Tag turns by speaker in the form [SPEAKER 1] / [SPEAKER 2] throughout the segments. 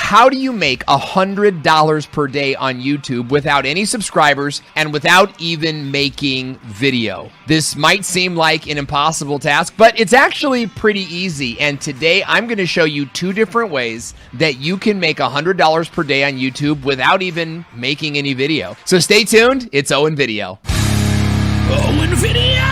[SPEAKER 1] how do you make $100 per day on YouTube without any subscribers and without even making video? This might seem like an impossible task, but it's actually pretty easy. And today I'm going to show you two different ways that you can make $100 per day on YouTube without even making any video. So stay tuned. It's Owen Video.
[SPEAKER 2] Owen Video!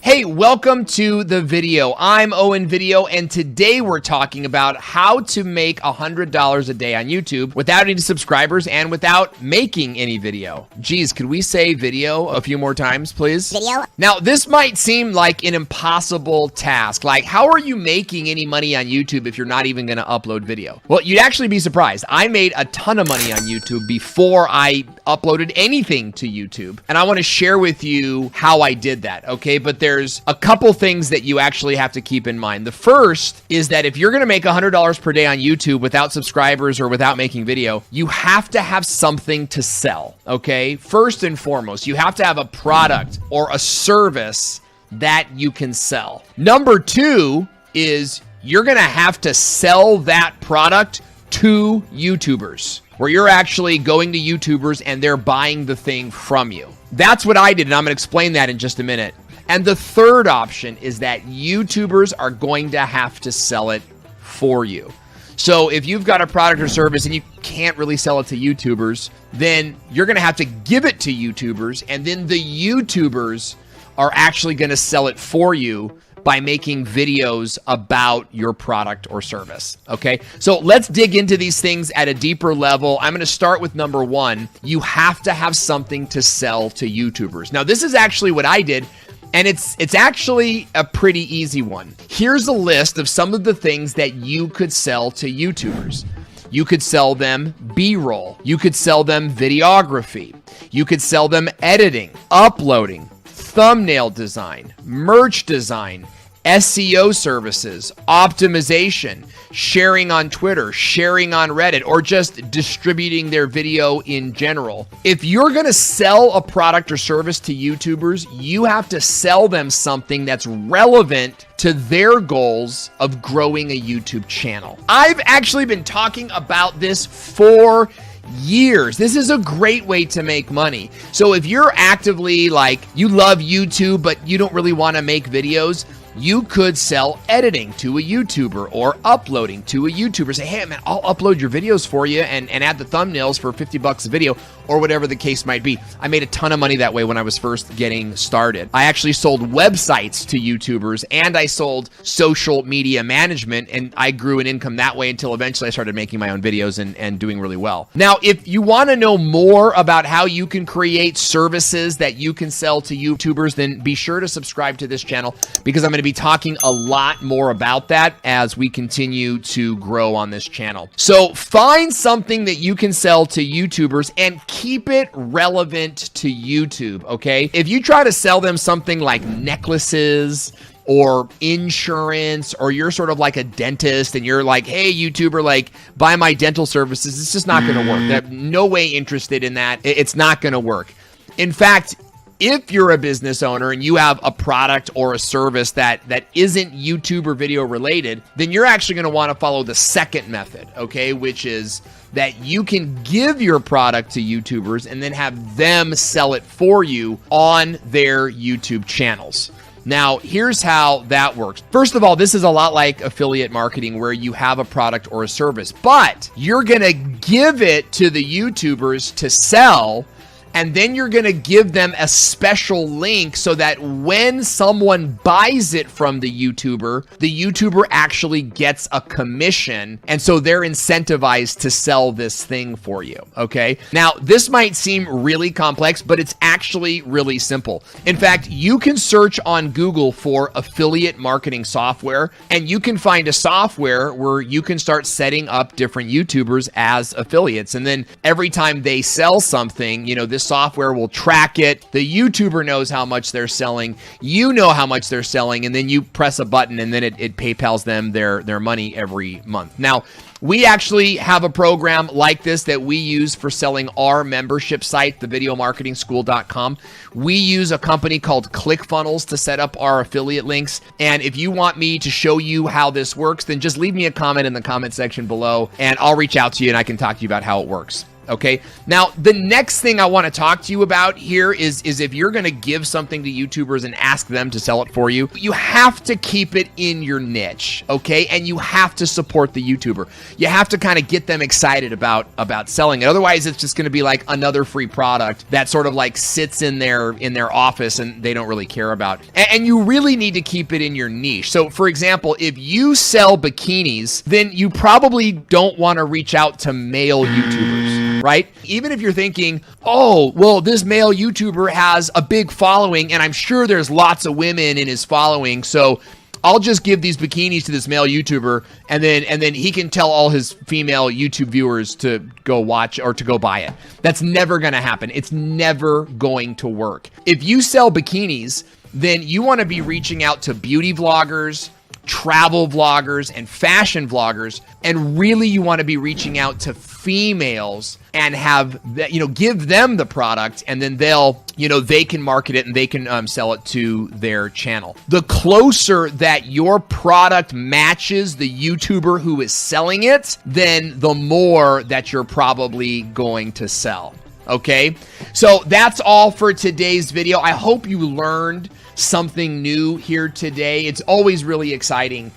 [SPEAKER 1] Hey, welcome to the video. I'm Owen Video, and today we're talking about how to make $100 a day on YouTube without any subscribers and without making any video. Geez, could we say video a few more times, please?
[SPEAKER 3] Video.
[SPEAKER 1] Now, this might seem like an impossible task. Like, how are you making any money on YouTube if you're not even going to upload video? Well, you'd actually be surprised. I made a ton of money on YouTube before I uploaded anything to YouTube, and I want to share with you how I did that, okay? But there's a couple things that you actually have to keep in mind. The first is that if you're going to make $100 per day on YouTube without subscribers or without making video, you have to have something to sell, okay? First and foremost, you have to have a product or a service that you can sell. Number two is you're going to have to sell that product to YouTubers, where you're actually going to YouTubers and they're buying the thing from you. That's what I did, and I'm going to explain that in just a minute. And the third option is that YouTubers are going to have to sell it for you. So if you've got a product or service and you can't really sell it to YouTubers, then you're going to have to give it to YouTubers, and then the YouTubers are actually going to sell it for you by making videos about your product or service, okay? So let's dig into these things at a deeper level. I'm gonna start with number one. You have to have something to sell to YouTubers. Now, this is actually what I did, and it's actually a pretty easy one. Here's a list of some of the things that you could sell to YouTubers. You could sell them B-roll. You could sell them videography. You could sell them editing, uploading, thumbnail design, merch design, SEO services, optimization, sharing on Twitter, sharing on Reddit, or just distributing their video in general. If you're going to sell a product or service to YouTubers, you have to sell them something that's relevant to their goals of growing a YouTube channel. I've actually been talking about this for years. This is a great way to make money. So if you're actively like, you love YouTube, but you don't really want to make videos, you could sell editing to a YouTuber or uploading to a YouTuber. Say, hey man, I'll upload your videos for you and add the thumbnails for $50 a video, or whatever the case might be. I made a ton of money that way when I was first getting started. I actually sold websites to YouTubers, and I sold social media management, and I grew an income that way until eventually I started making my own videos and doing really well. Now, if you want to know more about how you can create services that you can sell to YouTubers, then be sure to subscribe to this channel, because I'm going to be talking a lot more about that as we continue to grow on this channel. So find something that you can sell to YouTubers and keep it relevant to YouTube, okay? If you try to sell them something like necklaces or insurance, or you're sort of like a dentist and you're like, hey, YouTuber, like, buy my dental services, it's just not going to work. They're no way interested in that. It's not going to work. In fact, if you're a business owner and you have a product or a service that isn't YouTuber video related, then you're actually going to want to follow the second method, okay? Which is that you can give your product to YouTubers and then have them sell it for you on their YouTube channels. Now, here's how that works. First of all, this is a lot like affiliate marketing, where you have a product or a service, but you're going to give it to the YouTubers to sell, and then you're going to give them a special link so that when someone buys it from the YouTuber actually gets a commission. And so they're incentivized to sell this thing for you. Okay. Now, this might seem really complex, but it's actually really simple. In fact, you can search on Google for affiliate marketing software, and you can find a software where you can start setting up different YouTubers as affiliates. And then every time they sell something, this this software will track it. The YouTuber knows how much they're selling. You know how much they're selling, and then you press a button, and then it PayPals them their money every month. Now, we actually have a program like this that we use for selling our membership site, thevideomarketingschool.com. We use a company called ClickFunnels to set up our affiliate links. And if you want me to show you how this works, then just leave me a comment in the comment section below, and I'll reach out to you and I can talk to you about how it works. Okay. Now, the next thing I want to talk to you about here is if you're going to give something to YouTubers and ask them to sell it for you, you have to keep it in your niche. Okay. And you have to support the YouTuber. You have to kind of get them excited about selling it. Otherwise, it's just going to be like another free product that sort of like sits in their office and they don't really care about. And you really need to keep it in your niche. So for example, if you sell bikinis, then you probably don't want to reach out to male YouTubers. Right? Even if you're thinking, oh, well, this male YouTuber has a big following and I'm sure there's lots of women in his following, so I'll just give these bikinis to this male YouTuber and then he can tell all his female YouTube viewers to go watch or to go buy it. That's never going to happen. It's never going to work. If you sell bikinis, then you want to be reaching out to beauty vloggers, travel vloggers, and fashion vloggers, and really you want to be reaching out to females and have that, give them the product, and then they can market it and they can sell it to their channel. The closer that your product matches the YouTuber who is selling it, then the more that you're probably going to sell. Okay, so that's all for today's video. I hope you learned something new here today. It's always really exciting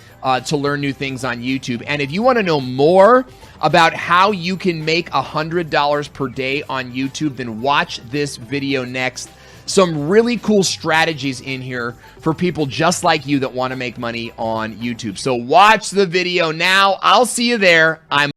[SPEAKER 1] to learn new things on YouTube. And if you want to know more about how you can make $100 per day on YouTube, then watch this video next. Some really cool strategies in here for people just like you that want to make money on YouTube. So watch the video now. I'll see you there. I'm